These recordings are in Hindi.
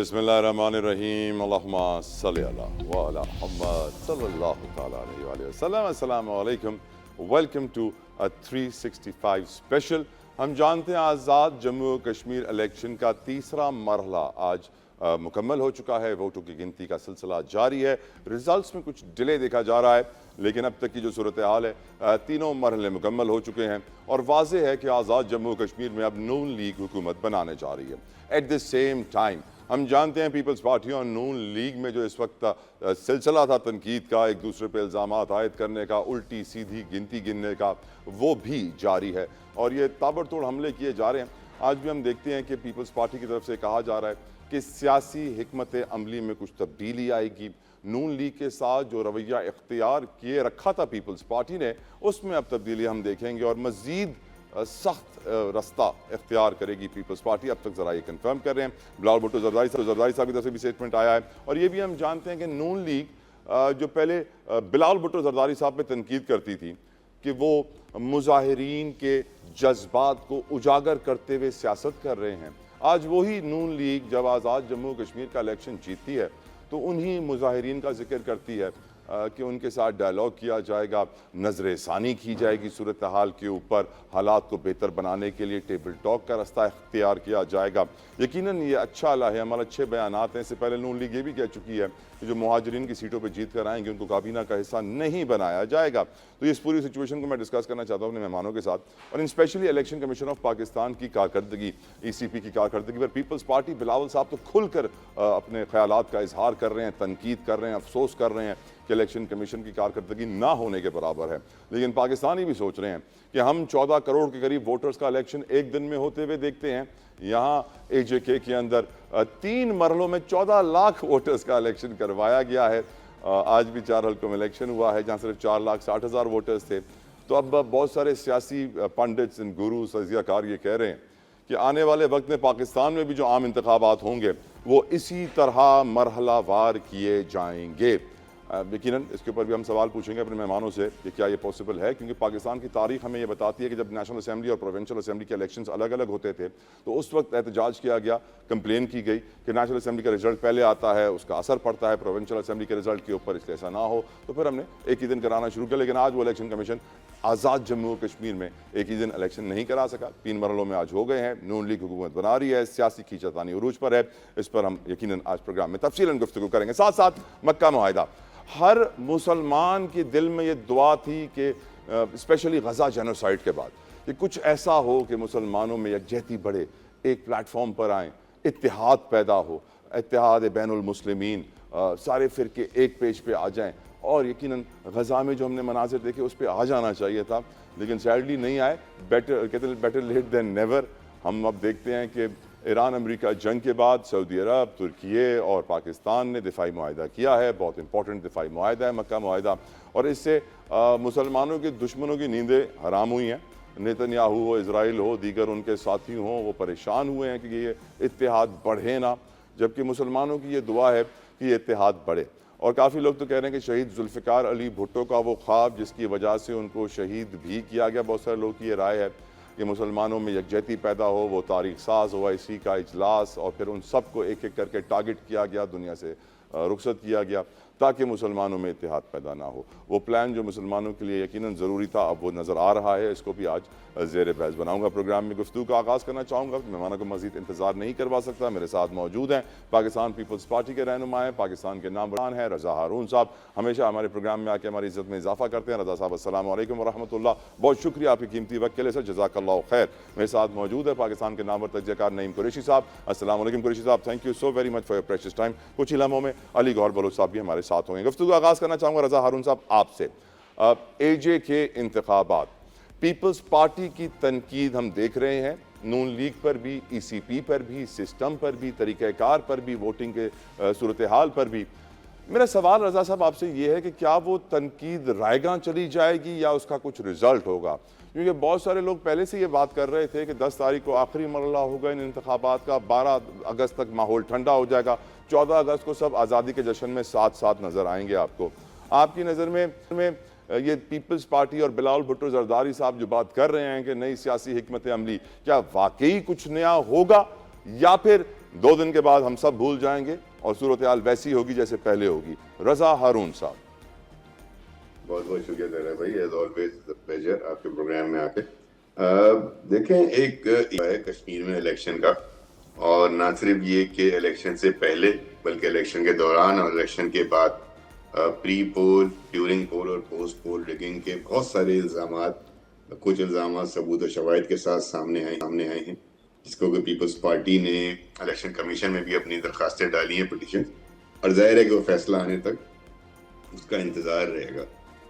बिस्मिल्लाहिर्रहमानिर्रहीम अल्लाहुम्मा सल्लि अला व अला मुहम्मद सल्लल्लाहु तआला अलैहि वसल्लम। अस्सलामु अलैकुम, वेलकम टू अ 365 स्पेशल। हम जानते हैं आज़ाद जम्मू कश्मीर इलेक्शन का तीसरा मरहला आज मुकम्मल हो चुका है। वोटों की गिनती का सिलसिला जारी है। रिजल्ट्स में कुछ डिले देखा जा रहा है, लेकिन अब तक की जो सूरत हाल है तीनों मरहले मुकम्मल हो चुके हैं और वाज़ेह है कि आज़ाद जम्मू कश्मीर में अब नून लीग हुकूमत बनाने जा रही है। एट द सेम टाइम हम जानते हैं पीपल्स पार्टी और नून लीग में जो इस वक्त सिलसिला था तनकीद का, एक दूसरे पर इल्ज़ाम आयद करने का, उल्टी सीधी गिनती गिनने का, वो भी जारी है और ये ताबड़तोड़ हमले किए जा रहे हैं। आज भी हम देखते हैं कि पीपल्स पार्टी की तरफ से कहा जा रहा है कि सियासी हिकमत अमली में कुछ तब्दीली आएगी। नून लीग के साथ जो रवैया इख्तियार किए रखा था पीपल्स पार्टी ने, उसमें अब तब्दीली हम देखेंगे और मज़ीद सख्त रास्ता इख्तियार करेगी पीपल्स पार्टी। अब तक ज़रा ये कन्फर्म कर रहे हैं। बिलावल भुट्टो जरदारी साहब की तरफ से भी स्टेटमेंट आया है और ये भी हम जानते हैं कि नून लीग जो पहले बिलावल भुट्टो जरदारी साहब पे तनकीद करती थी कि वो मुजाहिरीन के जज्बात को उजागर करते हुए सियासत कर रहे हैं, आज वही नून लीग जब आज़ाद जम्मू कश्मीर का इलेक्शन जीतती है तो उन्हीं मुजाहिरीन का जिक्र करती है कि उनके साथ डायलॉग किया जाएगा, नजर षानी की जाएगी सूरत हाल के ऊपर, हालात को बेहतर बनाने के लिए टेबल टॉक का रास्ता इख्तियार किया जाएगा। यकीनन ये अच्छा अला है, हमारे अच्छे बयानात हैं। इससे पहले नून लीग ये भी कह चुकी है कि जो मुहाजिरीन की सीटों पर जीत कर आएंगे उनको काबीना का हिस्सा नहीं बनाया जाएगा। तो इस पूरी सिचुएशन को मैं डिस्कस करना चाहता हूँ अपने मेहमानों के साथ और इन specially election commission of Pakistan की कारकर्दगी, ECP की कारकर्दगी पर पीपल्स पार्टी बिलावल साहब तो खुलकर अपने ख्यालात का इजहार कर रहे हैं, तनकीद कर रहे हैं, अफसोस कर रहे हैं कि इलेक्शन कमीशन की कारकर्दगी ना होने के बराबर है। लेकिन पाकिस्तानी भी सोच रहे हैं कि हम 14 करोड़ के करीब वोटर्स का इलेक्शन एक दिन में होते हुए देखते हैं। यहाँ AJK के अंदर 3 मरहलों में 14 लाख वोटर्स का इलेक्शन करवाया गया है। आज भी 4 हल्कों में इलेक्शन हुआ है जहाँ सिर्फ 4,60,000 वोटर्स थे। तो अब बहुत सारे सियासी पंडित्स एंड गुरु सजियाकार ये कह रहे हैं कि आने वाले वक्त में पाकिस्तान में भी जो आम इंतखाबात होंगे वो इसी तरह मरहलावार किए जाएंगे। यकीनन इसके ऊपर भी हम सवाल पूछेंगे अपने मेहमानों से कि क्या ये पॉसिबल है, क्योंकि पाकिस्तान की तारीख हमें ये बताती है कि जब नेशनल असेंबली और प्रोविंशियल असेंबली के इलेक्शंस अलग अलग होते थे तो उस वक्त एहतजाज किया गया, कंप्लेन की गई कि नेशनल असेंबली का रिजल्ट पहले आता है, उसका असर पड़ता है प्रोविंशियल असेंबली के रिजल्ट के ऊपर, इसलिए ऐसा ना हो। तो फिर हमने एक ही दिन कराना शुरू किया, लेकिन आज वो इलेक्शन कमीशन आज़ाद जम्मू कश्मीर में एक ही दिन इलेक्शन नहीं करा सका। 3 मरहलों में आज हो गए हैं। नून लीग हुकूमत बना रही है, सियासी खींचातानी उरूज पर है। इस पर हम यकीनन आज प्रोग्राम में तफसीलन गुफ्तगू करेंगे। साथ साथ मक्का मुआहिदा, हर मुसलमान के दिल में ये दुआ थी कि स्पेशली गजा जेनोसाइड के बाद कि कुछ ऐसा हो कि मुसलमानों में यकजहती बढ़े, एक प्लेटफॉर्म पर आएँ, इत्तेहाद पैदा हो, इत्तेहाद बैनुल मुस्लिमीन, सारे फिरके एक पेज पे आ जाएं और यकीनन गजा में जो हमने मनाजिर देखे उस पर आ जाना चाहिए था, लेकिन सैडली नहीं आए। Better late than never. हम अब देखते हैं कि ईरान अमेरिका जंग के बाद सऊदी अरब, तुर्की और पाकिस्तान ने दिफाई मुआहिदा किया है। बहुत इंपॉर्टेंट दिफाई मुआहिदा है मक्का मुआहिदा और इससे मुसलमानों के दुश्मनों की नींदें हराम हुई हैं। नेतन्याहू हो, इजराइल हो, दीगर उनके साथी हों, वो परेशान हुए हैं कि ये इत्तेहाद बढ़े ना, जबकि मुसलमानों की ये दुआ है कि ये इत्तेहाद बढ़े। और काफ़ी लोग तो कह रहे हैं कि शहीद जुल्फ़िकार अली भुट्टो का वो ख्वाब जिसकी वजह से उनको शहीद भी किया गया, बहुत सारे लोग की ये राय है कि मुसलमानों में यकजहती पैदा हो, वो तारीख साज OIC का इजलास और फिर उन सब को एक एक करके टारगेट किया गया, दुनिया से रुखसत किया गया ताकि मुसलमानों में इत्तेहाद पैदा ना हो। वो प्लान जो मुसलमानों के लिए यकीनन ज़रूरी था अब वो नज़र आ रहा है। इसको भी आज ज़ेर बहस बनाऊंगा। प्रोग्राम में गुफ्तगू का आगाज़ करना चाहूँगा, मेहमानों को मज़ीद इंतज़ार नहीं करवा सकता। मेरे साथ मौजूद हैं पाकिस्तान पीपल्स पार्टी के रहनुमा हैं, पाकिस्तान के नामबरान हैं रज़ा हारून साहब, हमेशा हमारे प्रोग्राम में आके हमारी इज़्ज़त में इजाफा करते हैं। रज़ा साहब अस्सलाम वालेकुम व रहमतुल्लाह, बहुत शुक्रिया आपकी कीमती वक्त के लिए सर, जज़ाकल्लाहु खैर। मेरे साथ मौजूद है पाकिस्तान के नामवर तज्ज़ियाकार नईम कुरैशी साहब। अस्सलाम वालेकुम कुरैशी साहब, thank you so very much for your precious time. कुछ ही लम्हों में अली गौहर बलोच साहब भी हमारे साथ होंगे। गुफ्तगू आगाज़ करना चाहूँगा रज़ा हारून साहब आपसे। AJK इंतखाबात, पीपल्स पार्टी की तनकीद हम देख रहे हैं, नून लीग पर भी, ECP पर भी, सिस्टम पर भी, तरीक़ाकार पर भी, वोटिंग के सूरत हाल पर भी। मेरा सवाल रज़ा साहब आपसे ये है कि क्या वो तनकीद रायगां चली जाएगी या उसका कुछ रिजल्ट होगा? क्योंकि बहुत सारे लोग पहले से ये बात कर रहे थे कि 10 तारीख को आखिरी मरहला होगा इन इंतखाबात का, 12 अगस्त तक माहौल ठंडा हो जाएगा, 14 अगस्त को सब आज़ादी के जश्न में साथ साथ नज़र आएंगे आपको। आपकी नज़र में ये पीपल्स पार्टी और बिलावल भुट्टो जरदारी साहब जो बात कर रहे हैं कि नई सियासी हिकमत अमली, क्या वाकई कुछ नया होगा या फिर 2 दिन के बाद हम सब भूल जाएंगे और सूरत हाल वैसी होगी जैसे पहले होगी। रजा हारून साहब। बहुत बहुत शुक्रिया जरा भाई, एज ऑलवेज प्लेजर आपके प्रोग्राम में आके। देखें, एक है कश्मीर में इलेक्शन का, और ना सिर्फ ये कि इलेक्शन से पहले बल्कि इलेक्शन के दौरान और इलेक्शन के बाद प्री पोल, ड्यूरिंग पोल और पोस्ट पोल रिगिंग के बहुत सारे इल्ज़ामात, कुछ इल्ज़ामात सबूत और शवाहिद के साथ सामने आए हैं, जिसको कि पीपल्स पार्टी ने इलेक्शन कमीशन में भी अपनी दरखास्तें डाली हैं, पिटीशन, और जाहिर है कि वो फैसला आने तक उसका इंतज़ार रहेगा।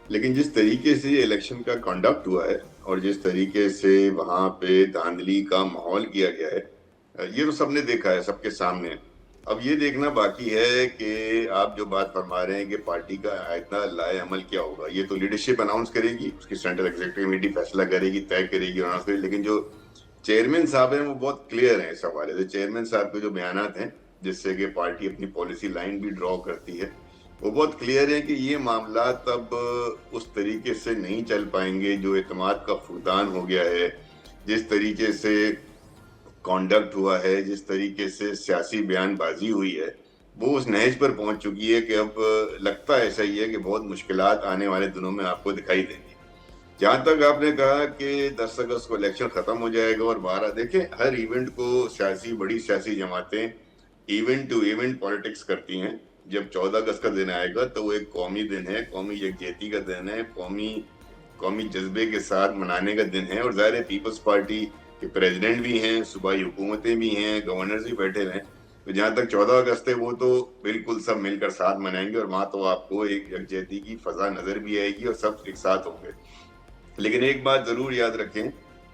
लेकिन जिस तरीके से इलेक्शन का कंडक्ट हुआ है और जिस तरीके से वहाँ पे धांधली का माहौल किया गया है, ये तो सबने देखा है, सबके सामने है। अब ये देखना बाकी है कि आप जो बात फरमा रहे हैं कि पार्टी का इतना लाए अमल क्या होगा, ये तो लीडरशिप अनाउंस करेगी, उसकी सेंट्रल एग्जीक्यूटिव कमेटी फैसला करेगी, तय करेगी और अनाउंस करेगी। लेकिन जो चेयरमैन साहब हैं वो बहुत क्लियर हैं इस हवाले से। चेयरमैन साहब के जो बयानात हैं, जिससे कि पार्टी अपनी पॉलिसी लाइन भी ड्रॉ करती है, वो बहुत क्लियर है कि ये मामला तब उस तरीके से नहीं चल पाएंगे जो एतमाद का फुकदान हो गया है, जिस तरीके से कॉन्डक्ट हुआ है, जिस तरीके से सियासी बयानबाजी हुई है, वो उस नहज पर पहुंच चुकी है कि अब लगता ऐसा ही है कि बहुत मुश्किलात आने वाले दिनों में आपको दिखाई देंगी। जहां तक आपने कहा कि 10 अगस्त को इलेक्शन खत्म हो जाएगा और 12, देखें हर इवेंट को बड़ी सियासी जमातें इवेंट टू इवेंट पॉलिटिक्स करती हैं। जब 14 अगस्त का दिन आएगा तो वो एक कौमी दिन है, कौमी यकजहती का दिन है, कौमी जज्बे के साथ मनाने का दिन है। और ज़ाहिर है पीपल्स पार्टी के प्रेसिडेंट भी हैं, सूबाई हुकूमतें भी हैं, गवर्नर्स भी बैठे हैं, तो जहाँ तक 14 अगस्त है वो तो बिल्कुल सब मिलकर साथ मनाएंगे और वहाँ तो आपको एक यकजहती की फजा नजर भी आएगी और सब एक साथ होंगे। लेकिन एक बात जरूर याद रखें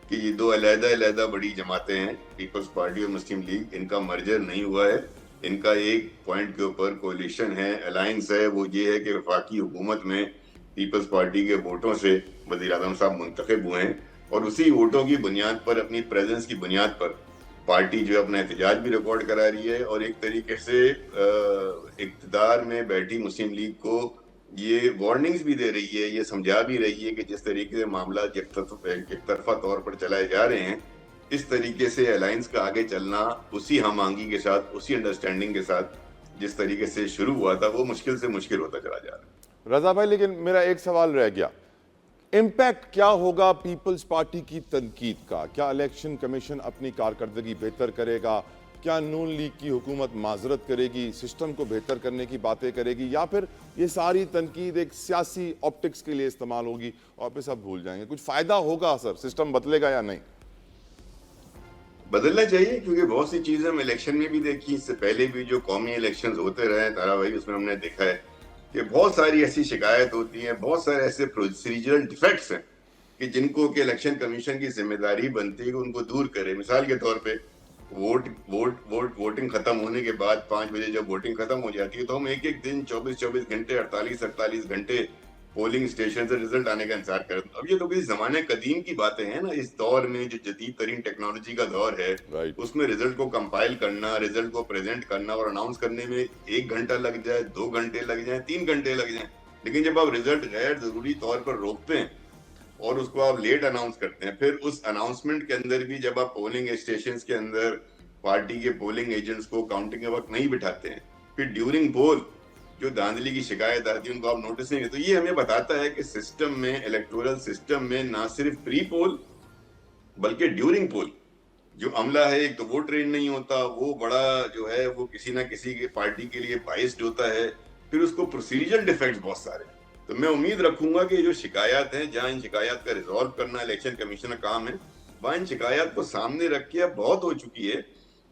कि ये दो अलग-अलग बड़ी जमातें हैं, पीपल्स पार्टी और मुस्लिम लीग, इनका मर्जर नहीं हुआ है। इनका एक पॉइंट के ऊपर कोलिशन है, अलायंस है, वो ये है कि वफाकी हुकूमत में पीपल्स पार्टी के वोटों से वज़ीर आज़म साहब मुंतखब हुए हैं और उसी वोटों की बुनियाद पर, अपनी प्रेजेंस की बुनियाद पर पार्टी जो अपना एहतजाज भी रिकॉर्ड करा रही है और एक तरीके से इक़्तिदार में बैठी मुस्लिम लीग को ये वार्निंग्स भी दे रही है, ये समझा भी रही है कि जिस तरीके से मामला एक तरफा तौर पर चलाए जा रहे हैं, इस तरीके से अलायंस का आगे चलना उसी हम आंगी के साथ, उसी अंडरस्टैंडिंग के साथ जिस तरीके से शुरू हुआ था, वो मुश्किल से मुश्किल होता चला जा रहा है। रजा भाई, लेकिन मेरा एक सवाल रह गया, इम्पैक्ट क्या होगा पीपल्स पार्टी की तनकीद का? क्या इलेक्शन कमीशन अपनी कारकर्दगी बेहतर करेगा? क्या नून लीग की हुकूमत माजरत करेगी, सिस्टम को बेहतर करने की बातें करेगी, या फिर ये सारी तनकीद एक सियासी ऑप्टिक्स के लिए इस्तेमाल होगी और फिर सब भूल जाएंगे? कुछ फायदा होगा सर, सिस्टम बदलेगा या नहीं? बदलना चाहिए, क्योंकि बहुत सी चीजें हम इलेक्शन में भी देखी, इससे पहले भी जो कौमी इलेक्शन होते रहे तारा भाई, उसमें हमने देखा है कि बहुत सारी ऐसी शिकायत होती है, बहुत सारे ऐसे प्रोसीजरल डिफेक्ट्स हैं कि जिनको कि इलेक्शन कमीशन की जिम्मेदारी बनती है कि उनको दूर करे। मिसाल के तौर पे वोटिंग खत्म होने के बाद 5 बजे जब वोटिंग खत्म हो जाती है तो हम एक दिन 24 घंटे 48 घंटे पोलिंग स्टेशन से रिजल्ट आने का इंतजार करते हैं। अब ये तो किसी जमाने कदीम की बातें हैं ना। इस दौर में जो जदीद तरीन टेक्नोलॉजी का दौर है, उसमें रिजल्ट को कंपाइल करना, रिजल्ट को प्रेजेंट करना और अनाउंस करने में 1 घंटा लग जाए, 2 घंटे लग जाए, 3 घंटे लग जाए, लेकिन जब आप रिजल्ट गैर जरूरी तौर पर रोकते हैं और उसको आप लेट अनाउंस करते हैं, फिर उस अनाउंसमेंट के अंदर भी जब आप पोलिंग स्टेशन के अंदर पार्टी के पोलिंग एजेंट्स को काउंटिंग के वक्त नहीं बिठाते हैं, फिर ड्यूरिंग पोल जो धांधली की शिकायत आती है उनको आप नोटिस नहीं, तो ये हमें बताता है कि सिस्टम में, इलेक्टोरल सिस्टम में ना सिर्फ प्री पोल बल्कि ड्यूरिंग पोल जो अमला है, एक तो वो ट्रेन नहीं होता, वो बड़ा जो है वो किसी ना किसी के पार्टी के लिए बाइस्ड होता है, फिर उसको प्रोसीजरल डिफेक्ट्स बहुत सारे। तो मैं उम्मीद रखूंगा कि जो शिकायत है, जहां इन शिकायत का रिजॉल्व करना इलेक्शन कमीशन का काम है, वहां इन शिकायत को सामने रख के अब बहुत हो चुकी है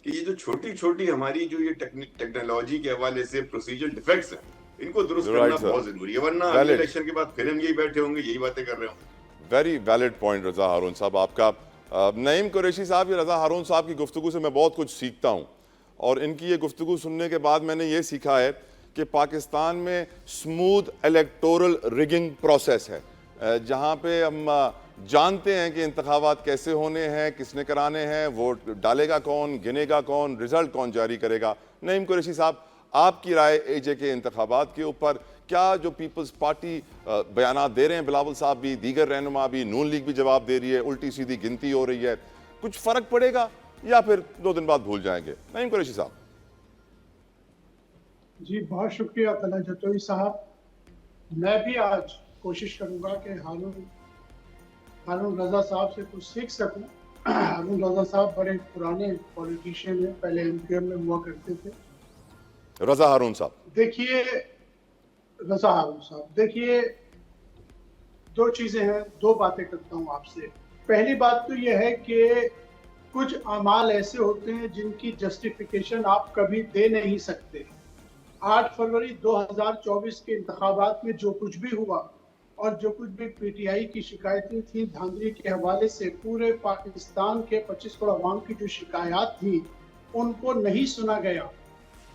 कि ये जो छोटी छोटी हमारी जो ये टेक्नोलॉजी के हवाले से प्रोसीजर डिफेक्ट्स हैं, इनको दुरुस्त करना बहुत जरूरी है, वरना इलेक्शन के बाद फिर हम यही बैठे होंगे, यही बातें कर रहे होंगे। वेरी वैलिड पॉइंट रजा हारून साहब आपका। नईम कुरैशी साहब, ये रजा हारून साहब की गुफ्तगू से मैं बहुत कुछ सीखता हूँ और इनकी ये गुफ्तगू सुनने के बाद मैंने ये सीखा है कि पाकिस्तान में स्मूथ इलेक्टोरल रिगिंग प्रोसेस है, जहाँ पे हम जानते हैं कि इंतखाबात कैसे होने हैं, किसने कराने हैं, वोट डालेगा कौन, गिनेगा कौन, रिजल्ट कौन जारी करेगा। नईम कुरैशी साहब, आपकी राय एजे के इंतखाबात के ऊपर? क्या जो पीपल्स पार्टी बयानात दे रहे हैं, बिलावल साहब भी, दीगर रहनुमा भी, नून लीग भी जवाब दे रही है, उल्टी सीधी गिनती हो रही है, कुछ फ़र्क पड़ेगा या फिर 2 दिन बाद भूल जाएंगे? नईम कुरैशी साहब। जी बहुत शुक्रिया तला जतोई साहब। मैं भी आज कोशिश करूंगा कि हारून रजा साहब से कुछ सीख सकूं। हारून रजा साहब बड़े पुराने पॉलिटिशियन हैं, पहले एमक्यूएम में हुआ करते थे। रजा हारून साहब। देखिए रजा हारून साहब, देखिए दो चीजें हैं, दो बातें करता हूं आपसे। पहली बात तो यह है कि कुछ अमाल ऐसे होते हैं जिनकी जस्टिफिकेशन आप कभी दे नहीं सकते। 8 फरवरी 2024 के इंतखाबात में जो कुछ भी हुआ और जो कुछ भी पीटीआई की शिकायतें थी धांधली के हवाले से, पूरे पाकिस्तान के 25 करोड़ अवाम की जो शिकायत थी उनको नहीं सुना गया।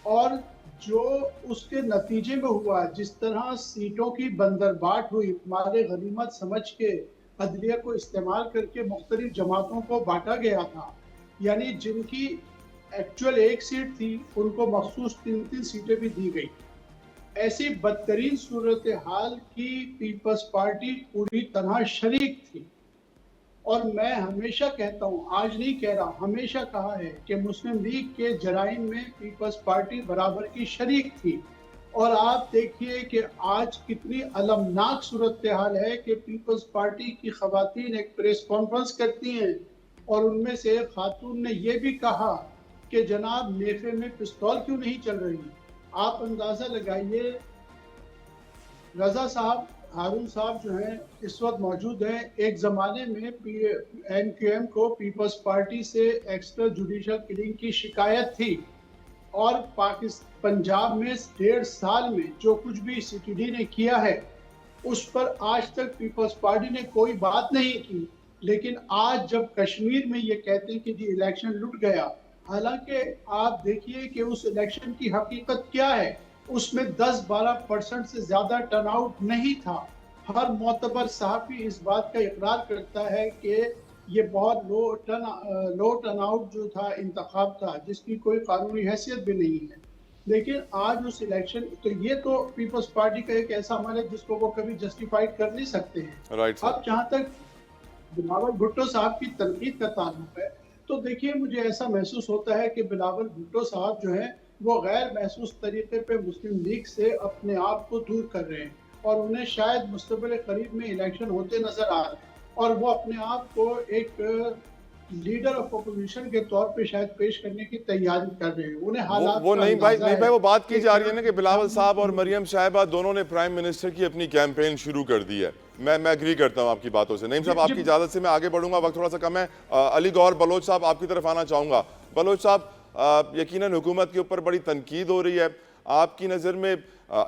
और जो उसके नतीजे में हुआ, जिस तरह सीटों की बंदरबाट हुई, माले गनीमत समझ के अदलिया को इस्तेमाल करके मुख्तलिफ जमातों को बांटा गया था, यानी जिनकी एक्चुअल 1 सीट थी उनको मखसूस 3-3 सीटें भी दी गई। ऐसी बदतरीन सूरत हाल की पीपल्स पार्टी पूरी तरह शरीक थी। और मैं हमेशा कहता हूँ, आज नहीं कह रहा, हमेशा कहा है कि मुस्लिम लीग के जराइम में पीपल्स पार्टी बराबर की शरीक थी। और आप देखिए कि आज कितनी अलमनाक सूरत हाल है कि पीपल्स पार्टी की खवातीन एक प्रेस कॉन्फ्रेंस करती हैं और उनमें से एक खातून ने यह भी कहा कि जनाब नेफे में पिस्तौल क्यों नहीं चल रही। आप अंदाजा लगाइए, रजा साहब, हारून साहब जो हैं इस वक्त मौजूद हैं, एक ज़माने में एमक्यूएम को पीपल्स पार्टी से एक्स्ट्रा जुडिशल किलिंग की शिकायत थी और पंजाब में 1.5 साल में जो कुछ भी सीटीडी ने किया है उस पर आज तक पीपल्स पार्टी ने कोई बात नहीं की। लेकिन आज जब कश्मीर में ये कहते हैं कि जी इलेक्शन लुट गया, हालांकि आप देखिए कि उस इलेक्शन की हकीकत क्या है, उसमें 10-12% से ज्यादा टर्नआउट नहीं था। हर मोतबर सहाफी इस बात का इकरार करता है कि ये बहुत लो टर्नआउट जो था इंतखाब था, जिसकी कोई कानूनी हैसियत भी नहीं है। लेकिन आज उस इलेक्शन, तो ये तो पीपल्स पार्टी का एक ऐसा अमल है जिसको वो कभी जस्टिफाइड कर नहीं सकते हैं। राइट। अब जहाँ तक बिलावल भुट्टो साहब की तनकीद का ताल्लुक है, तो देखिए मुझे ऐसा महसूस होता है कि बिलावल भुट्टो साहब जो हैं वो गैर महसूस तरीके पे मुस्लिम लीग से अपने आप को दूर कर रहे हैं और उन्हें शायद मुस्तकबिल करीब में इलेक्शन होते नजर आ रहे हैं और वो अपने आप को एक लीडर ऑफ अपोजिशन के तौर पे शायद पेश करने की तैयारी कर रहे हैं। उन्हें हालात वो नहीं भाई, वो बात की जा रही है ना कि बिलावल साहब और मरियम साहिबा दोनों ने प्राइम मिनिस्टर की अपनी कैंपेन शुरू कर दी है। मैं एग्री करता हूं आपकी बातों से। नईम साहब, आपकी इजाजत से मैं आगे बढ़ूंगा, वक्त थोड़ा सा कम है। अली गौहर बलोच साहब, आपकी तरफ आना चाहूंगा। बलोच साहब, यकीनन हुकूमत के ऊपर बड़ी तनकीद हो रही है, आपकी नज़र में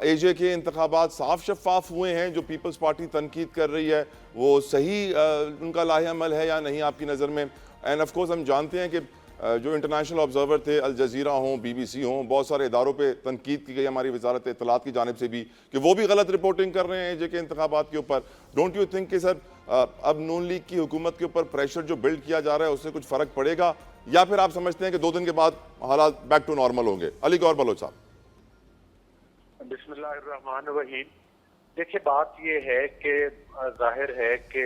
एजे के इंतखाबात साफ शफाफ हुए हैं? जो पीपल्स पार्टी तनकीद कर रही है वो सही उनका लाहे अमल है या नहीं आपकी नज़र में? एंड ऑफ कोर्स हम जानते हैं कि जो इंटरनेशनल ऑब्जर्वर थे, अल जजीरा हों, BBC हों, बहुत सारे इदारों पे तनकीद की गई हमारी वजारत इत्तलात की जानिब से भी कि वो भी गलत रिपोर्टिंग कर रहे हैं एजे के इंतखाबात के ऊपर। डोंट यू थिंक कि सर अब नून लीग की हुकूमत के ऊपर प्रेशर जो बिल्ड किया जा रहा है उससे कुछ फ़र्क पड़ेगा, या फिर आप समझते हैं कि 2 दिन के बाद हालात बैक टू नॉर्मल होंगे? अली गौहर बलोच साहब। बिस्मिल्लाहिर्रहमानिर्रहीम। देखिए, बात ये है कि जाहिर है कि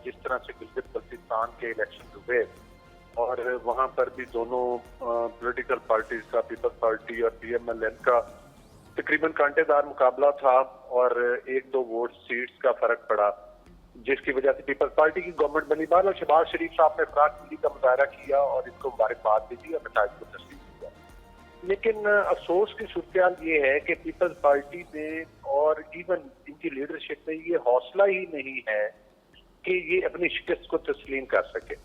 जिस तरह से गिलगित बल्तिस्तान के इलेक्शन हुए और वहाँ पर भी दोनों पॉलिटिकल पार्टीज का, पीपल्स पार्टी और PMLN का तकरीबन कांटेदार मुकाबला था और 1-2 वोट सीट्स का फर्क पड़ा, जिसकी वजह से पीपल्स पार्टी की गवर्नमेंट बनी। बाद में शहबाज शरीफ साहब ने फराक का मुजाहरा किया और इनको मुबारकबाद भी दी और नताइज को तस्लीम किया। लेकिन अफसोस की सूरत ये है कि पीपल्स पार्टी में और इवन इनकी लीडरशिप में ये हौसला ही नहीं है कि ये अपनी शिकस्त को तस्लीम कर सके।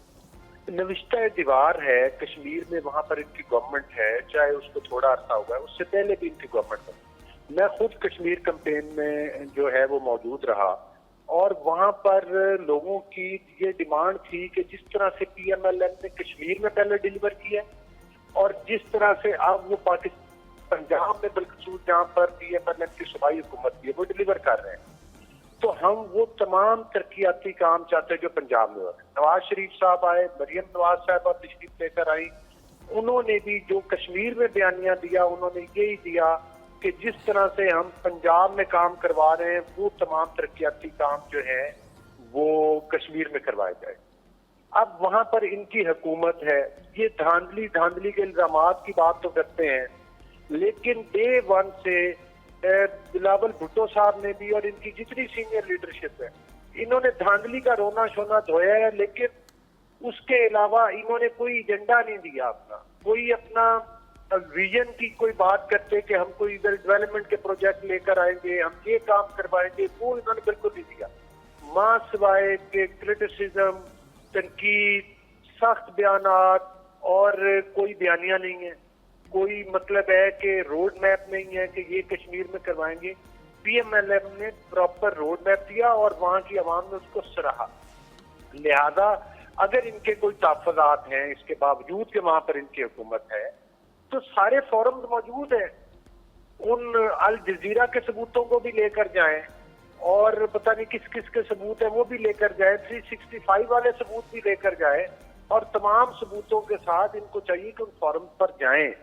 नविश्ता दीवार है कश्मीर में, वहां पर इनकी गवर्नमेंट है, चाहे उसको थोड़ा अर्सा हुआ है, उससे पहले भी इनकी गवर्नमेंट है। मैं खुद कश्मीर कैंपेन में जो है वो मौजूद रहा और वहां पर लोगों की ये डिमांड थी कि जिस तरह से PMLN ने कश्मीर में पहले डिलीवर किया और जिस तरह से अब वो पाकिस्तान पंजाब में बिलखसूस जहाँ पर PMLN की सूबाई हुकूमत की है वो डिलीवर कर रहे हैं, तो हम वो तमाम तरक्याती काम चाहते हैं जो पंजाब में हो रहे हैं। नवाज शरीफ साहब आए, मरियम नवाज साहब तशरीफ लेकर आई, उन्होंने भी जो कश्मीर में बयानिया दिया उन्होंने यही दिया कि जिस तरह से हम पंजाब में काम करवा रहे हैं वो तमाम तरक्याती काम जो है वो कश्मीर में करवाए जाए। अब वहां पर इनकी हुकूमत है, ये धांधली के इल्जामात की बात तो करते हैं, लेकिन डे वन से बिलावल भुट्टो साहब ने भी और इनकी जितनी सीनियर लीडरशिप है, इन्होंने धांधली का रोना शोना धोया है, लेकिन उसके अलावा इन्होंने कोई एजेंडा नहीं दिया अपना, कोई अपना विजन की कोई बात करते कि हम कोई इधर डेवलपमेंट के प्रोजेक्ट लेकर आएंगे, हम ये काम करवाएंगे, वो इन्होंने बिल्कुल नहीं दिया। मां सिवाय के क्रिटिसिज्म, तनकीद, सख्त बयानात और कोई बयानिया नहीं है, कोई मतलब है कि रोड मैप नहीं है कि ये कश्मीर में करवाएंगे। पीएमएलएम ने प्रॉपर रोड मैप दिया और वहां की आवाम ने उसको सराहा। लिहाजा अगर इनके कोई तहफ़्फ़ुज़ात हैं, इसके बावजूद कि वहां पर इनकी हुकूमत है, तो सारे फॉरम मौजूद है, उन अल जजीरा के सबूतों को भी लेकर जाएं और पता नहीं किस किस के सबूत है वो भी लेकर जाए, 365 वाले सबूत भी लेकर जाए, और तमाम सबूतों के साथ इनको चाहिए कि उन फॉरम पर जाएं।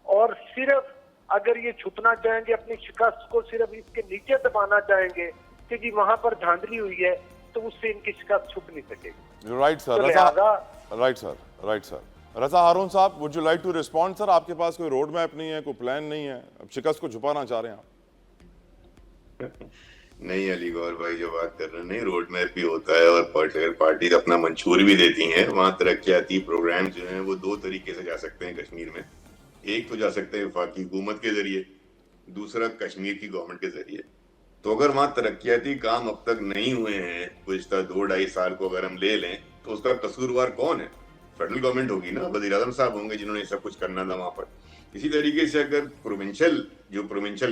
और सिर्फ अगर ये छुपना चाहेंगे, अपनी शिकस्त को सिर्फ इसके नीचे दबाना चाहेंगे कि जी वहां पर धांधली हुई है, तो उससे इनकी शिकस्त छुप नहीं सकेगी। Right sir, right sir. Raza Haroon साहब, would you like to respond sir? आपके पास कोई रोड मैप नहीं है, कोई प्लान नहीं है, अब शिकस्त को छुपाना चाह रहे हैं आप? नहीं अली गौर भाई जो बात कर रहे हैं, नहीं रोड मैप भी होता है और पॉलिटिकल पार्टी अपना मंशूर भी देती हैं। वहाँ तरक्याती प्रोग्राम जो हैं वो दो तरीके से जा सकते हैं कश्मीर में। एक तो जा सकते हैं वफाकी हुकूमत के जरिए, दूसरा कश्मीर की गवर्नमेंट के जरिए। तो अगर वहाँ तरक्याती काम अब तक नहीं हुए हैं गुज़िश्ता 2-2.5 साल को अगर हम ले लें, तो उसका कसूरवार कौन है? फेडरल गवर्नमेंट होगी ना, वज़ीर आज़म साहब होंगे जिन्होंने सब कुछ करना था वहाँ पर। इसी तरीके से अगर प्रोविंशियल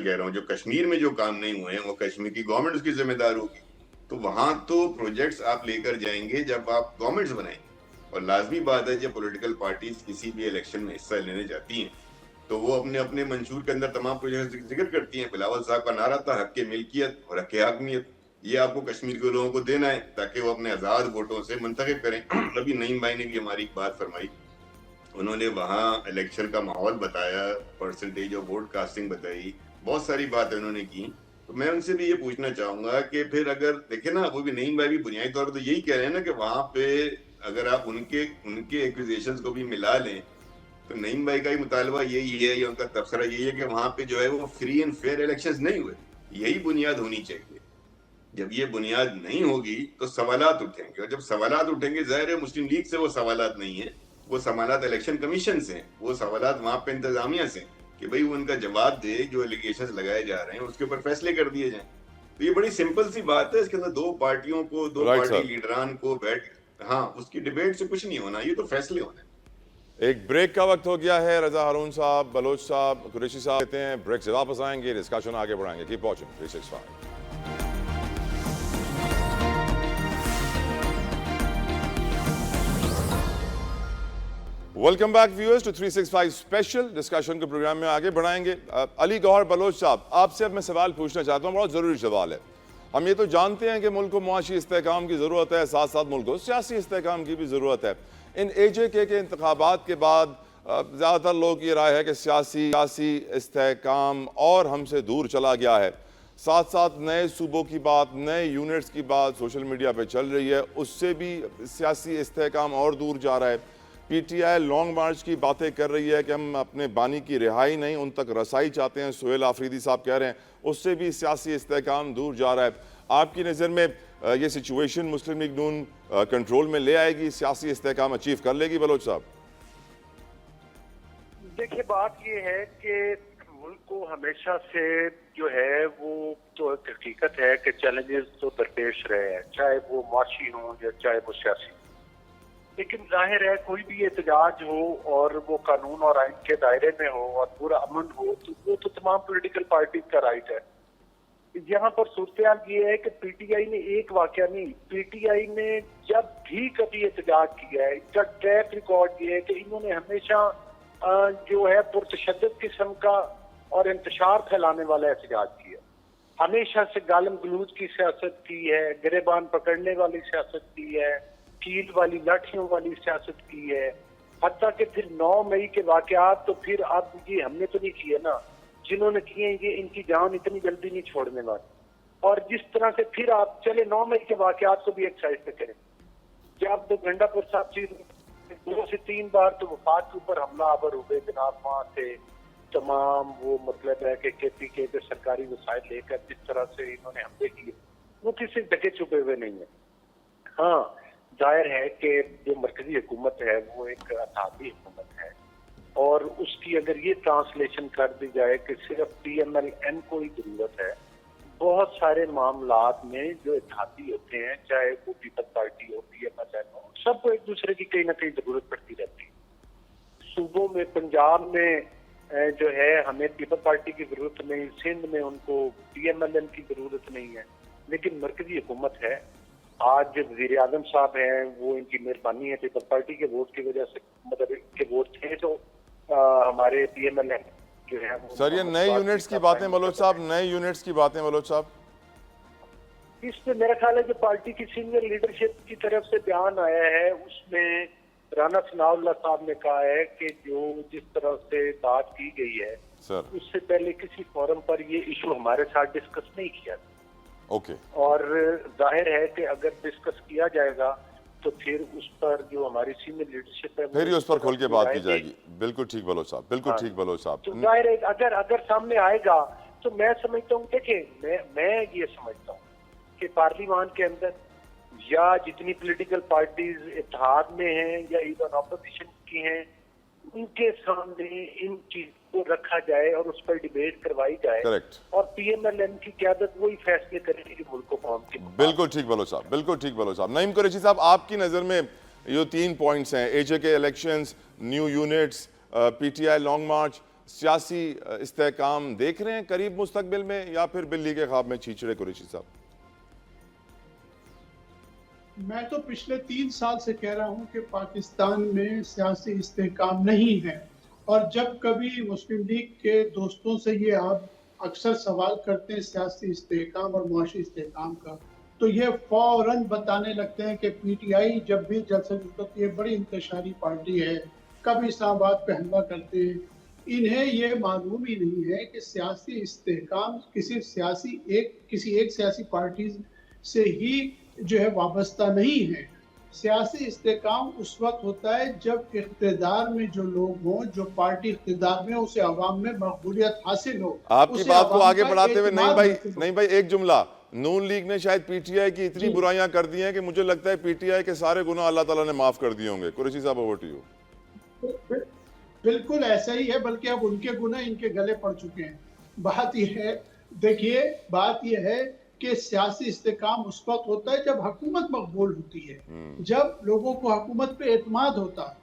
कह रहा हूँ, जो कश्मीर में जो काम नहीं हुए हैं वो कश्मीर की गवर्नमेंट उसकी जिम्मेदार होगी। तो वहां तो प्रोजेक्ट्स आप लेकर जाएंगे जब आप गवर्नमेंट्स बनाएंगे। और लाजमी बात है जब पॉलिटिकल पार्टीज किसी भी इलेक्शन में हिस्सा लेने जाती हैं तो वो अपने अपने मंशूर के अंदर तमाम प्रोजेक्ट जिक्र करती हैं। बिलावल साहब का नारा था हक मिल्कियत और हक हाकमियत, ये आपको कश्मीर के लोगों को देना है ताकि वो अपने आज़ाद वोटों से मुंतखब करें। अभी नईम भाई ने भी हमारी एक बात फरमाई, उन्होंने वहाँ इलेक्शन का माहौल बताया, परसेंटेज ऑफ वोट कास्टिंग बताई, बहुत सारी बातें उन्होंने की। तो मैं उनसे भी ये पूछना चाहूंगा कि फिर अगर देखे ना, वो भी नईम भाई भी बुनियादी तौर पर तो यही कह रहे हैं ना कि वहां पे अगर आप उनके एक्विजिशंस को भी मिला लें तो नईम भाई का ही मुतालबा यही है या उनका तबसरा यही है कि वहां पे जो है वो फ्री एंड फेयर इलेक्शंस नहीं हुए। यही बुनियाद होनी चाहिए। जब ये बुनियाद नहीं होगी तो सवालात उठेंगे, और जब सवालात उठेंगे जाहिर है मुस्लिम लीग से वो सवालात नहीं है, वो सवालात इलेक्शन कमीशन से, वो सवालात वहां पे इंतजामिया से कि भाई वो उनका जवाब दे, जो एलिगेशंस लगाए जा रहे हैं उसके ऊपर फैसले कर दिए जाएं। तो ये बड़ी सिंपल सी बात है। इसके अंदर दो पार्टियों को, दो पार्टी लीडरान को बैठ, हाँ उसकी डिबेट से कुछ नहीं होना, ये तो फैसले होने। एक ब्रेक का वक्त हो गया है। रजा हारून साहब, बलोच साहब, कुरैशी साहब कहते हैं ब्रेक से वापस आएंगे, डिस्कशन आगे बढ़ाएंगे। Keep watching 365। Welcome back viewers to 365 special discussion के प्रोग्राम में आगे बढ़ाएंगे। अली गौहर बलोच साहब, आपसे अब मैं सवाल पूछना चाहता हूँ, बहुत ज़रूरी सवाल है। हम ये तो जानते हैं कि मुल्क को मुआशी इस्तेहकाम की ज़रूरत है, साथ साथ मुल्क को सियासी इस्तेहकाम की भी ज़रूरत है। इन AJK के इंतखाबात के बाद ज़्यादातर लोग ये राय है कि सियासी इस्तेहकाम और हमसे दूर चला गया है। साथ साथ नए सूबों की बात, नए यूनिट्स की बात सोशल मीडिया पर चल रही है, उससे भी सियासी इस्तेहकाम और दूर जा रहा है। PTI लॉन्ग मार्च की बातें कर रही है कि हम अपने बानी की रिहाई नहीं उन तक रसाई चाहते हैं, सुहेल आफरीदी साहब कह रहे हैं, उससे भी सियासी इस्तेहकाम दूर जा रहा है। आपकी नज़र में ये सिचुएशन मुस्लिम लीग नून कंट्रोल में ले आएगी, सियासी इस्तेहकाम अचीव कर लेगी? बलोच साहब देखिए, बात ये है कि मुल्क को हमेशा से जो है वो तो हकीकत है कि चैलेंजेस तो दरपेश रहे हैं, चाहे वो माशी हो या चाहे वो सियासी। लेकिन जाहिर है कोई भी एहतजाज हो और वो कानून और आइन के दायरे में हो और पूरा अमन हो, तो वो तो तमाम पॉलिटिकल पार्टीज का राइट है। यहाँ पर सूरत ये है कि PTI ने एक वाकया नहीं, PTI ने जब भी कभी एहतजाज किया है, इसका ट्रैक रिकॉर्ड ये है कि इन्होंने हमेशा जो है पुरतशद्दुद किस्म का और इंतशार फैलाने वाला एहतजाज किया। हमेशा से गालम गलूज की सियासत की है, गिरेबान पकड़ने वाली सियासत की है, कील वाली लाठियों वाली सियासत की है। हत्ता कि फिर 9 मई के वाकयात तो फिर अब ये हमने तो नहीं किए ना, जिन्होंने किए ये इनकी जान इतनी जल्दी नहीं छोड़ने वाली। और जिस तरह से फिर आप चले 9 मई के वाकयात को भी एक साइड पे करें, जब गंडापुर साहब चीज 2 से 3 बार तो वफाक के ऊपर हमला आवर हुए जनाब, वहाँ से तमाम वो मतलब है कि केपी के सरकारी वसाइल लेकर जिस तरह से इन्होंने हमले किए वो किसी ढके छुपे हुए नहीं है। हाँ, जाहिर है कि जो मरकजी हुकूमत है वो एक अताबी हुकूमत है और उसकी अगर ये ट्रांसलेशन कर दी जाए कि सिर्फ PMLN को ही जरूरत है, बहुत सारे मामलात में जो इत्तेहादी होते हैं, चाहे वो पीपल्स पार्टी हो, PMLN हो, सबको एक दूसरे की कहीं ना कहीं जरूरत पड़ती रहती है। सूबों में, पंजाब में जो है हमें पीपल्स पार्टी की जरूरत नहीं, सिंध में उनको PMLN की जरूरत नहीं है, लेकिन मरकजी हुकूमत है। आज जो वज़ीर आज़म साहब हैं वो इनकी मेहरबानी है, पीपल्स पार्टी के वोट की वजह से, मतलब के वोट थे तो हमारे PMLN जो है। सर ये नए यूनिट्स की बातें बलोच साहब, नए यूनिट्स की बातें बलोच साहब, इसमें मेरा ख्याल है जो पार्टी की सीनियर लीडरशिप की तरफ से बयान आया है उसमें राना सनाउल्लाह साहब ने कहा है कि जो जिस तरह से बात की गई है सर उससे पहले किसी फोरम पर ये इशू हमारे साथ डिस्कस नहीं किया। ओके, और जाहिर है कि अगर डिस्कस किया जाएगा तो फिर उस पर जो हमारी सीनियर लीडरशिप है फिर ही उस पर खुल के बात की जाएगी। बिल्कुल ठीक बलोच साहब, बिल्कुल ठीक बलोच साहब। तो जाहिर है अगर सामने आएगा तो मैं समझता हूँ, देखिए मैं ये समझता हूँ कि पार्लियामान के अंदर या जितनी पॉलिटिकल पार्टीज इत्तेहाद में हैं या इवन ऑपोजिशन की हैं, उनके सामने इन चीज को रखा जाए और उस पर डिबेट करवाई जाए। करेक्ट। और PMLN की क़यादत वही फैसले करेगी जो मुल्क को कौम की। बिल्कुल ठीक बलोच साहब, बिल्कुल ठीक बलोच साहब। नईम कुरैशी साहब, आपकी नज़र में ये 3 पॉइंट्स हैं, AJ के elections, new units, PTI long march, सियासी इस्तेहकाम देख रहे हैं करीब मुस्तकबिल में या फिर बिल्ली के ख्वाब में छींचड़े? कुरैशी साहब, मैं तो पिछले 3 साल से कह रहा हूं कि पाकिस्तान में सियासी इस्तेहकाम नहीं है, और जब कभी मुस्लिम लीग के दोस्तों से ये आप अक्सर सवाल करते हैं सियासी इस्तेहकाम और मुआशी इस्तेहकाम का, तो ये फौरन बताने लगते हैं कि PTI जब भी जलसा जुलता ये बड़ी इंतशारी पार्टी है, कभी इस्लामाबाद पे हमला करते हैं। इन्हें ये मालूम ही नहीं है कि सियासी इस्तेहकाम किसी एक सियासी पार्टी से ही जो है वाबस्ता नहीं है। सियासी इस्तेहकाम उस वक्त होता है जब इख्तिदार में जो लोग हों, जो पार्टी इख्तिदार में, उसे अवाम में मकबूलियत हासिल हो। आपकी बात को आगे बढ़ाते हुए नहीं भाई एक जुमला, नून लीग ने शायद PTI की इतनी बुराइयां कर दी हैं कि मुझे लगता है PTI के सारे गुनाह अल्लाह ताला ने माफ कर दिए होंगे। कुरैशी साहब, ओवर टू यू। बिल्कुल ऐसा ही है, बल्कि अब उनके गुनाह इनके गले पड़ चुके हैं। बात यह है, देखिए बात यह है कि सियासी इस्तेहकाम उस वक्त होता है जब हुकूमत मकबूल होती है, जब लोगों को हुकूमत पे एतमाद होता है,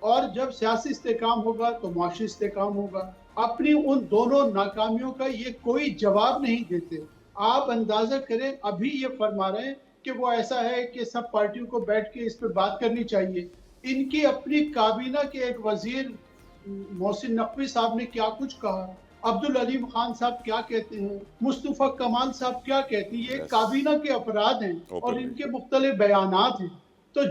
और जब सियासी इस्तेहकाम होगा तो मुआशी इस्तेहकाम होगा। अपनी उन दोनों नाकामियों का ये कोई जवाब नहीं देते। आप अंदाजा करें, अभी ये फरमा रहे हैं कि वो ऐसा है कि सब पार्टियों को बैठ के इस पर बात करनी चाहिए। इनकी अपनी काबीना के एक वजीर मोहसिन नकवी साहब ने क्या कुछ कहा, अब्दुल अलीम खान साहब क्या कहते हैं, मुस्तफा कमाल साहब क्या कहते हैं, ये काबीना के अफराद हैं और इनके मुख्तलिफ बयानात हैं। तो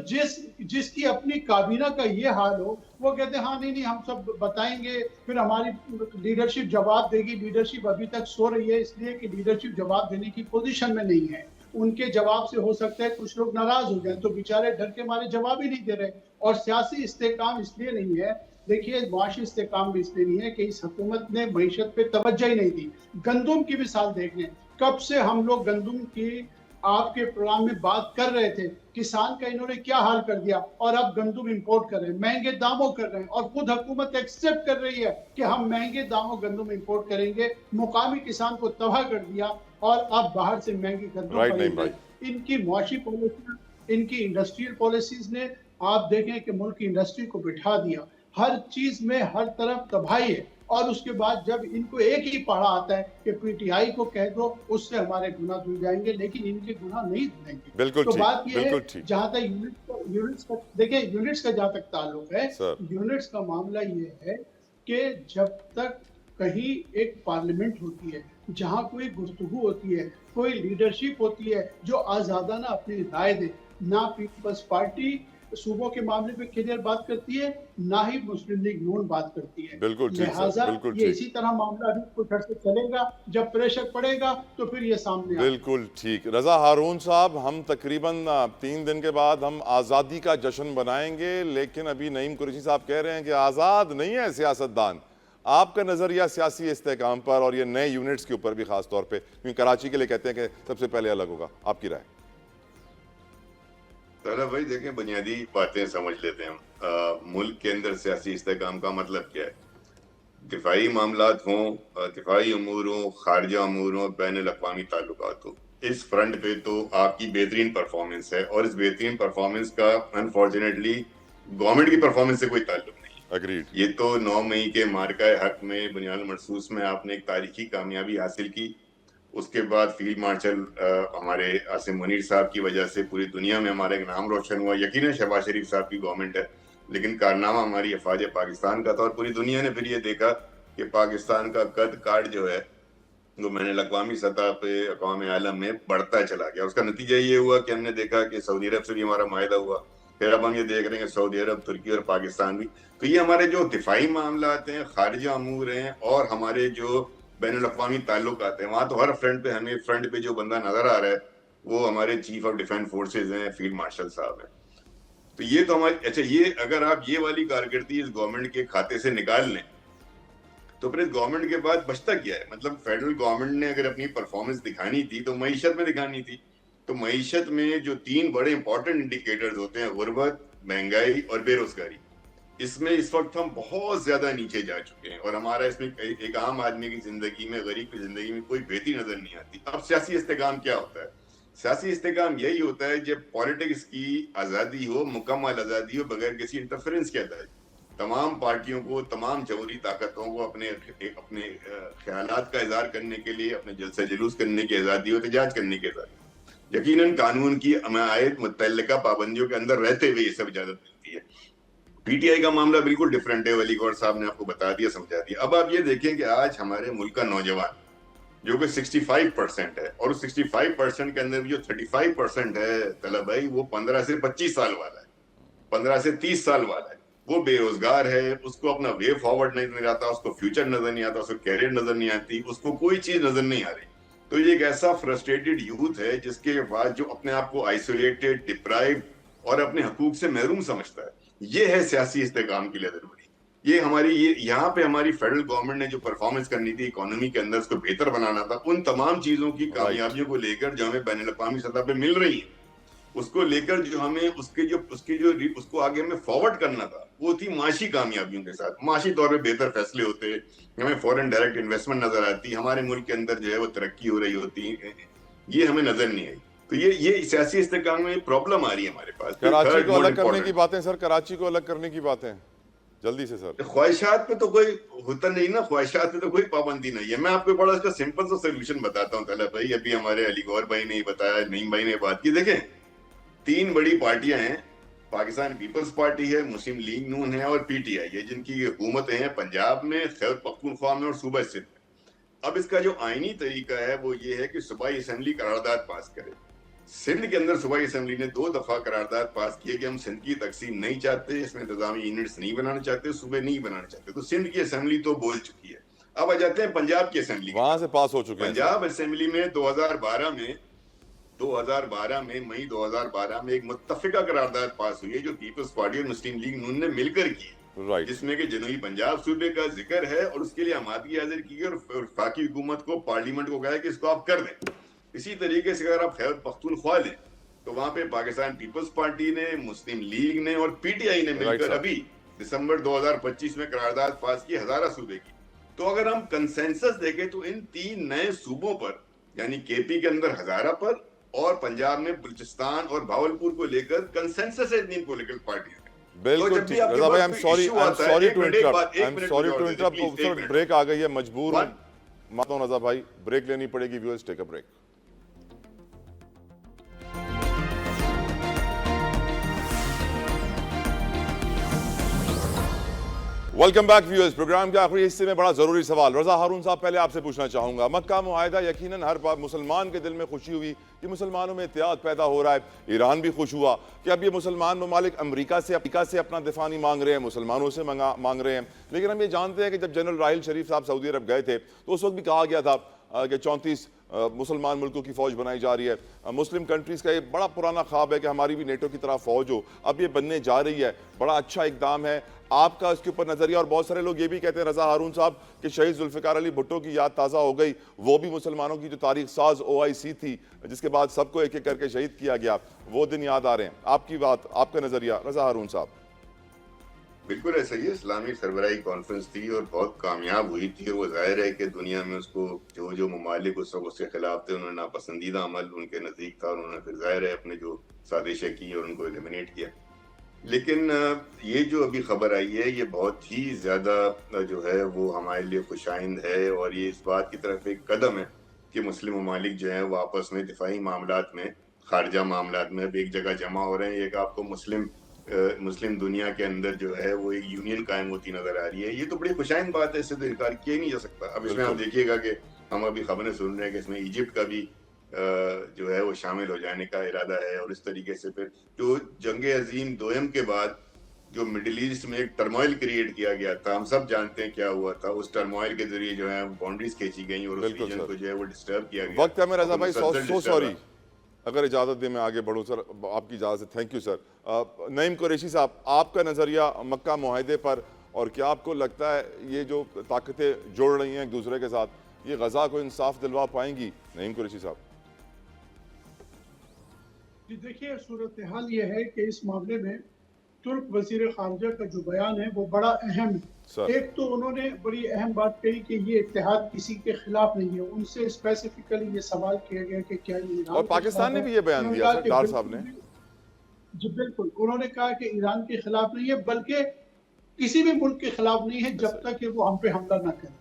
जिसकी अपनी काबीना का ये हाल हो, वो कहते हैं हाँ नहीं हम सब बताएंगे, फिर हमारी लीडरशिप जवाब देगी। लीडरशिप अभी तक सो रही है, इसलिए कि लीडरशिप जवाब देने की पोजीशन में नहीं है। उनके जवाब से हो सकता है कुछ लोग नाराज हो जाए, तो बेचारे डर के मारे जवाब ही नहीं दे रहे। और सियासी इस्तेहकाम इसलिए नहीं है, देखिए मुआशी इस्तेहकाम भी इसलिए नहीं है कि इस हुकूमत ने मईशत पे तवज्जो ही नहीं दी। गंदुम की मिसाल देख लें, कब से हम लोग गंदुम की आपके प्रोग्राम में बात कर रहे थे, किसान का इन्होंने क्या हाल कर दिया, और अब गंदुम इंपोर्ट कर रहे हैं, महंगे दामों कर रहे हैं, और खुद हुकूमत एक्सेप्ट कर रही है कि हम महंगे दामों गंदुम इंपोर्ट करेंगे। मुकामी किसान को तबाह कर दिया और अब बाहर से महंगी गंदुम। इनकी मुआशी पॉलिसी, इनकी इंडस्ट्रियल पॉलिसीज ने आप देखें कि मुल्क की इंडस्ट्री को बिठा दिया, हर चीज में हर तरफ तबाही है। और उसके बाद जब इनको एक ही पढ़ा आता है कि PTI को कह दो उससे हमारे गुनाह धुल जाएंगे, लेकिन इनके गुनाह नहीं धुलेंगे। बिल्कुल तो बात ये है, ठीक। जहां तक यूनिट्स का देखिए, यूनिट्स का जहां तक ताल्लुक है, यूनिट्स का मामला ये है कि जब तक कहीं एक पार्लियामेंट होती है, जहां कोई गुफ्तगू होती है, कोई लीडरशिप होती है जो आजादाना अपनी राय दे, ना पीपल्स पार्टी सूबों के मामले पे क्लियर बात करती है, ना ही मुस्लिम लीग नून बात करती है। बिल्कुल ठीक सर, लिहाजा बिल्कुल ये ठीक। इसी तरह मामला अभी कुछ अर्से चलेगा, जब प्रेशर पड़ेगा तो फिर ये सामने आएगा। बिल्कुल ठीक। रजा हारून साहब, हम तकरीबन 3 दिन के बाद हम आज़ादी का जश्न बनाएंगे, लेकिन अभी नईम कुरैशी साहब कह रहे हैं कि आज़ाद नहीं है सियासतदान। आपका नज़रिया सियासी इस्तेहकाम पर और ये नए यूनिट्स के ऊपर भी खास तौर पे, क्योंकि कराची के लिए कहते हैं कि सबसे पहले अलग होगा, आपकी राय? चलो भाई देखें, बुनियादी बातें समझ लेते हैं हम। मुल्क के अंदर सियासी इस्तेहकाम का मतलब क्या है? दिफाई मामलात हों, दिफाई अमूर हों, खारजा अमूर हों, बैन अल-अक़वामी ताल्लुकात हों, इस फ्रंट पे तो आपकी बेहतरीन परफॉर्मेंस है, और इस बेहतरीन परफॉर्मेंस का अनफॉर्चुनेटली गवर्नमेंट की परफॉर्मेंस से कोई ताल्लुक नहीं। अग्रीड। ये तो 9 मई के मार्का हक में बुनियाद मरसूस में आपने एक तारीखी कामयाबी हासिल की। उसके बाद फील्ड मार्शल हमारे आसिम मुनीर साहब की वजह से पूरी दुनिया में हमारा एक नाम रोशन हुआ। यकीनन शहबाज शरीफ साहब की गवर्नमेंट है, लेकिन कारनामा हमारी अफवाज पाकिस्तान का था, और पूरी दुनिया ने फिर ये देखा कि पाकिस्तान का कद काट जो है वो मैंने अक़वामी सतह पे अक़वाम आलम में बढ़ता चला गया। उसका नतीजा ये हुआ कि हमने देखा कि सऊदी अरब से भी हमारा माहिदा हुआ, फिर अब हम ये देख रहे हैं कि सऊदी अरब, तुर्की और पाकिस्तान भी। तो ये हमारे जो दिफाई मामला हैं, खारजा अमूर हैं, और हमारे जो बैनुल अक़वामी ताल्लुक आते हैं, वहां तो हर फ्रंट पे, हमें फ्रंट पे जो बंदा नजर आ रहा है वो हमारे चीफ ऑफ डिफेंस फोर्सेज हैं, फील्ड मार्शल साहब हैं। तो ये तो हमारे, अच्छा, ये अगर आप ये वाली कारकर्दगी इस गवर्नमेंट के खाते से निकाल लें तो फिर इस गवर्नमेंट के बाद बचता क्या है? मतलब फेडरल गवर्नमेंट ने अगर अपनी परफॉर्मेंस दिखानी थी तो मईशत में दिखानी थी। तो मईशत में जो 3 बड़े इंपॉर्टेंट इंडिकेटर्स होते हैं, गुर्बत, महंगाई और बेरोजगारी, इसमें इस वक्त हम बहुत ज्यादा नीचे जा चुके हैं, और हमारा इसमें एक आम आदमी की जिंदगी में, गरीब की जिंदगी में कोई बेहतरी नजर नहीं आती। अब सियासी इस्तेकाम क्या होता है? सियासी इस्तेकाम यही होता है जब पॉलिटिक्स की आजादी हो, मुकम्मल आजादी हो, बगैर किसी इंटरफेरेंस के आजादी। तमाम पार्टियों को, तमाम जमहूरी ताकतों को अपने ख्यालात का इजहार करने के लिए, अपने जलसा जुलूस करने की आजादी हो, एहतजाज करने की आजादी। यकीनन कानून की अमायद मुतल्लिका पाबंदियों के अंदर रहते हुए ये सब इजाजत मिलती है। पीटीआई का मामला बिल्कुल डिफरेंट है, वली गौर साहब ने आपको बता दिया, समझा दिया। अब आप ये देखें कि आज हमारे मुल्क का नौजवान जो कि 65% है, और उस 65% के अंदर भी जो 35% है तलब भाई, वो 15 से 25 साल वाला है, 15 से 30 साल वाला है। वो बेरोजगार है, उसको अपना वे फॉरवर्ड नहीं नजर आता, उसको फ्यूचर नजर नहीं आता, उसको कैरियर नजर नहीं आती, उसको कोई चीज नजर नहीं आ रही। तो ये एक ऐसा फ्रस्ट्रेटेड यूथ है जिसके बाद जो अपने आप को आइसोलेटेड, डिप्राइव और अपने हकूक से महरूम समझता है। ये है सियासी इस्तेकाम के लिए जरूरी। ये हमारी, ये यहाँ पे हमारी फेडरल गवर्नमेंट ने जो परफॉर्मेंस करनी थी इकोनॉमी के अंदर, उसको बेहतर बनाना था, उन तमाम चीजों की कामयाबियों को लेकर जो हमें बैनुल अक़वामी सतह पे मिल रही है, उसको लेकर जो हमें उसको आगे में फॉरवर्ड करना था, वो थी माशी कामयाबियों के साथ। माशी तौर पे बेहतर फैसले होते, हमें फॉरेन डायरेक्ट इन्वेस्टमेंट नजर आती, हमारे मुल्क के अंदर जो है वो तरक्की हो रही होती, ये हमें नजर नहीं आई। तो ये सियासी इस्तेकाम में प्रॉब्लम आ रही है हमारे पास। कराची को अलग करने की बातें सर, कराची को अलग करने की बातें जल्दी से सर। ख्वाहिशात पे तो कोई होता नहीं ना, ख्वाहिशात पे तो कोई पाबंदी नहीं है। मैं आपको बड़ा इसका सिंपल सा सोल्यूशन बताता हूँ तलब भाई। अभी हमारे अली गौर भाई ने बताया, नईम भाई ने बात की। देखें, 3 बड़ी पार्टियां हैं, पाकिस्तान पीपल्स पार्टी है, मुस्लिम लीग नून है और पीटीआई है, जिनकी हुकूमतें हैं पंजाब में, खैबर पख्तूनख्वा में और सूबा सिंध में। अब इसका जो आईनी तरीका है वो ये है कि सूबाई असेंबली करारदाद पास करे। सिंध के अंदर सूबाई असेंबली ने 2 दफा करारदाद पास किए कि हम सिंध की तकसीम नहीं चाहते, इसमें इंतजामी यूनिट्स नहीं बनाना चाहते, सूबे नहीं बनाना चाहते। तो सिंध की असेंबली तो बोल चुकी है। अब आ जाते हैं पंजाब की असेंबली, वहां से पास हो चुके हैं। पंजाब असेंबली में 2012 में मई 2012 में एक मुत्तफिका करारदाद पास हुई है जो पीपल्स पार्टी और मुस्लिम लीग नून ने मिलकर की, जिसमें कि जनूबी पंजाब सूबे का जिक्र है, और उसके लिए आमादगी हाजिर की है, और वफाकी हुकूमत को, पार्लियामेंट को कहा है कि इसको आप कर दें। इसी तरीके से अगर आप खैबर पख्तूनख्वा लें तो वहां पे पाकिस्तान पीपल्स पार्टी ने, मुस्लिम लीग ने और पीटीआई ने मिलकर अभी दिसंबर 2025 में करारदाद पास की हजारा सूबे की। तो अगर हम कंसेंसस देखें तो इन 3 नए सूबों पर, यानी केपी के अंदर हजारा पर और पंजाब में बलूचिस्तान और भावलपुर को लेकर कंसेंसस है इन पॉलिटिकल पार्टियों। बिल्कुल ठीक। रजा भाई, I am sorry to interrupt, break आ गई है, मजबूर हूं। माता हूं रजा भाई, ब्रेक लेनी पड़ेगी। Viewers, take a break. Welcome back viewers. Programme के आखिरी हिस्से में बड़ा ज़रूरी सवाल रज़ा हारून साहब पहले आपसे पूछना चाहूँगा। मक्का मुआहिदा यकीनन हर मुसलमान के दिल में खुशी हुई कि मुसलमानों में इत्तेहाद पैदा हो रहा है। ईरान भी खुश हुआ कि अब ये मुसलमान ममालिक अमरीका से अपना दिफा नहीं मांग रहे हैं, मुसलमानों से मांग रहे हैं। लेकिन हम ये जानते हैं कि जब जनरल राहिल शरीफ साहब सऊदी अरब गए थे तो उस वक्त भी कहा गया था कि 34 मुसलमान मुल्कों की फ़ौज बनाई जा रही है। मुस्लिम कंट्रीज़ का ये बड़ा पुराना ख्वाब है कि हमारी भी नेटो की तरह फ़ौज हो। अब ये बनने जा रही है, बड़ा अच्छा इकदाम है। आपका इसके ऊपर नज़रिया? और बहुत सारे लोग ये भी कहते हैं रज़ा हारून साहब कि शहीद जुल्फ़िकार अली भुट्टो की याद ताज़ा हो गई। वो भी मुसलमानों की जो तारीख साज OIC थी जिसके बाद सबको एक एक करके शहीद किया गया, वो दिन याद आ रहे हैं। आपकी बात, आपका नज़रिया रज़ा हारून साहब? बिल्कुल ऐसा ही है। इस्लामी सरबराही कॉन्फ्रेंस थी और बहुत कामयाब हुई थी। वो जाहिर है कि दुनिया में उसको जो जो ममालिक उस वक्त उसके खिलाफ थे उन्होंने नापसंदीदा अमल उनके नज़दीक था, उन्होंने फिर जाहिर है अपने जो साजिशें की और उनको एलिमिनेट किया। लेकिन ये जो अभी खबर आई है ये बहुत ही ज़्यादा जो है वो हमारे लिए खुशाइंद है और ये इस बात की तरफ एक कदम है कि मुस्लिम ममालिक जो है वो आपस में दिफाई मामलात में, खारजा मामलात में एक जगह जमा हो रहे हैं। एक आपको मुस्लिम दुनिया के अंदर जो है वो एक यूनियन कायम होती नजर आ रही है। ये तो बड़ी खुशाइंद बात है, इससे तो इनकार किया ही नहीं जा सकता। अब इसमें आप देखिएगा कि हम अभी खबरें सुन रहे हैं कि इसमें इजिप्ट का भी जो है वो शामिल हो जाने का इरादा है। और इस तरीके से फिर जो जंग अजीम दोयम के बाद जो मिडिल ईस्ट में एक टर्मोइल क्रिएट किया गया था, हम सब जानते हैं क्या हुआ था। उस टर्मोइल के जरिए जो है बाउंड्रीज खींची गई और उस रीजन को जो है वो डिस्टर्ब किया गया। वक्त है में रज़ा भाई, सो सॉरी, अगर इजाज़त दे मैं आगे बढ़ूँ सर, आपकी इजाज़त। Thank you sir. Naeem Qureshi साहब, आपका नज़रिया मक्का मुआहिदे पर, और क्या आपको लगता है ये जो ताकतें जोड़ रही हैं एक दूसरे के साथ, ये गज़ा को इंसाफ दिलवा पाएंगी? नईम कुरैशी साहब। जी देखिए, सूरत हाल ये है कि इस मामले में तुर्क वजीर खारजा का जो बयान है वो बड़ा अहम है। एक तो उन्होंने बड़ी अहम बात कही कि ये इत्तेहाद किसी के खिलाफ नहीं है। उनसे स्पेसिफिकली ये सवाल किया गया कि क्या ये ईरान, और पाकिस्तान ने भी ये बयान दिया सर, डार साहब ने। जी बिल्कुल, उन्होंने कहा कि ईरान के खिलाफ नहीं है, बल्कि किसी भी मुल्क के खिलाफ नहीं है जब तक कि वो हम पे हमला न करे।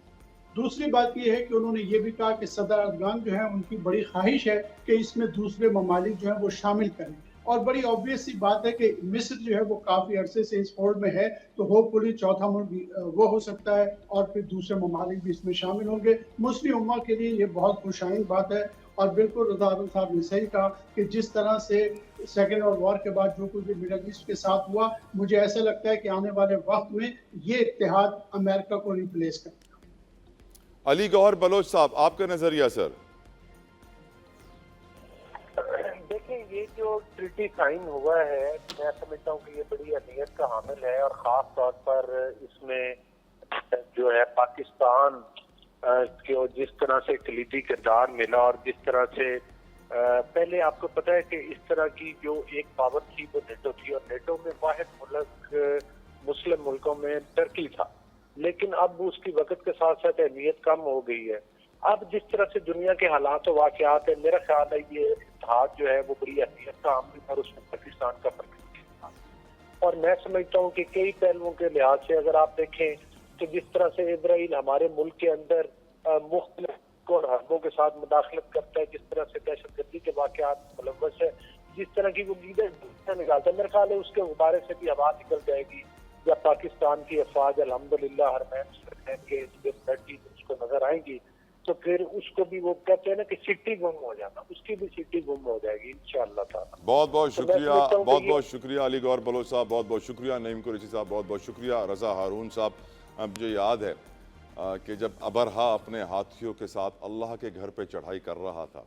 दूसरी बात यह है कि उन्होंने ये भी कहा कि सदर अर्दगान जो है उनकी बड़ी ख्वाहिश है कि इसमें दूसरे ममालिक जो है वो शामिल करें। और बड़ी ऑब्वियस सी बात है कि मिस्र जो है वो काफी अरसे से इस फोल्ड में है, तो होपफुली चौथा मुल्क वो हो सकता है और फिर दूसरे ममालिक भी इसमें शामिल होंगे। मुस्लिम उम्मा के लिए ये बहुत खुशाइन बात है। और बिल्कुल रज़ा हारून साहब ने सही कहा कि जिस तरह से सेकेंड वर्ल्ड वॉर के बाद जो कुछ भी मिडल ईस्ट के साथ हुआ, मुझे ऐसा लगता है कि आने वाले वक्त में ये इत्तेहाद अमेरिका को रिप्लेस करेगा। अली गौहर बलोच साहब, आपका नजरिया सर? देखिए, ये जो ट्रीटी साइन हुआ है मैं समझता हूँ कि ये बड़ी अहमियत का हामिल है और खास तौर पर इसमें जो है पाकिस्तान को जिस तरह से कलीदी किरदार मिला और जिस तरह से पहले आपको पता है कि इस तरह की जो एक पावर थी वो नेटो थी और नेटो में वाहिद मुल्क मुस्लिम मुल्कों में टर्की था, लेकिन अब उसकी वक्त के साथ साथ अहमियत कम हो गई है। अब जिस तरह से दुनिया के हालात और वाक़यात है, मेरा ख्याल है ये इत्तेहाद जो है वो बड़ी अहमियत का हामिल और उसमें पाकिस्तान का फर्क। और मैं समझता हूँ कि कई पहलुओं के लिहाज से अगर आप देखें तो जिस तरह से इजराइल हमारे मुल्क के अंदर मुख्तलिफ और हरबों के साथ मुदाखलत करता है, जिस तरह से दहशतगर्दी के वाक़यात मुलव्वस है, जिस तरह की वो लीडर निकालता है, मेरा ख्याल है उसके बारे से भी हवा निकल जाएगी। या पाकिस्तान की अफवाज अल्हम्दुलिल्लाह हरमैन के उसको नजर आएंगी तो फिर उसको भी वो कहते हैं ना कि सिटी गुम हो जाना, उसकी भी सिटी गुम हो जाएगी इंशाअल्लाह ताला। बहुत बहुत शुक्रिया, बहुत बहुत शुक्रिया अली गौहर बलोच साहब, बहुत बहुत शुक्रिया नईम कुरैशी साहब, बहुत बहुत शुक्रिया रज़ा हारून साहब। मुझे याद है कि जब अबरहा अपने हाथियों के साथ अल्लाह के घर पे चढ़ाई कर रहा था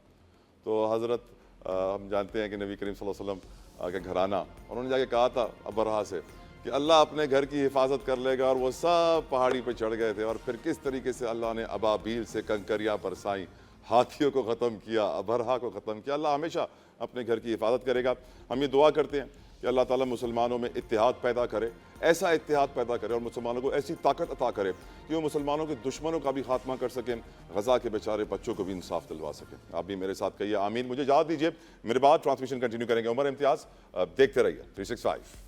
तो हज़रत हम जानते हैं कि नबी करीम सल्लल्लाहु अलैहि वसल्लम के घराना, उन्होंने जाके कहा था अबरहा से कि अल्लाह अपने घर की हिफाजत कर लेगा, और वो सब पहाड़ी पे चढ़ गए थे। और फिर किस तरीके से अल्लाह ने अबाबील से कंकरियाँ बरसाई, हाथियों को ख़त्म किया, अबरहा को ख़त्म किया। अल्लाह हमेशा अपने घर की हिफाजत करेगा। हम ये दुआ करते हैं कि अल्लाह ताला मुसलमानों में इत्तेहाद पैदा करे, ऐसा इत्तेहाद पैदा करे और मुसलमानों को ऐसी ताकत अता करे कि वो मुसलमानों के दुश्मनों का भी खात्मा कर सकें, गज़ा के बेचारे बच्चों को भी इंसाफ दिलवा सकें। आप भी मेरे साथ कहिए आमीन। मुझे इजाज़त दीजिए, मेरे बाद ट्रांसमिशन कंटिन्यू करेंगे। उमर इम्तियाज़, देखते रहिए 365।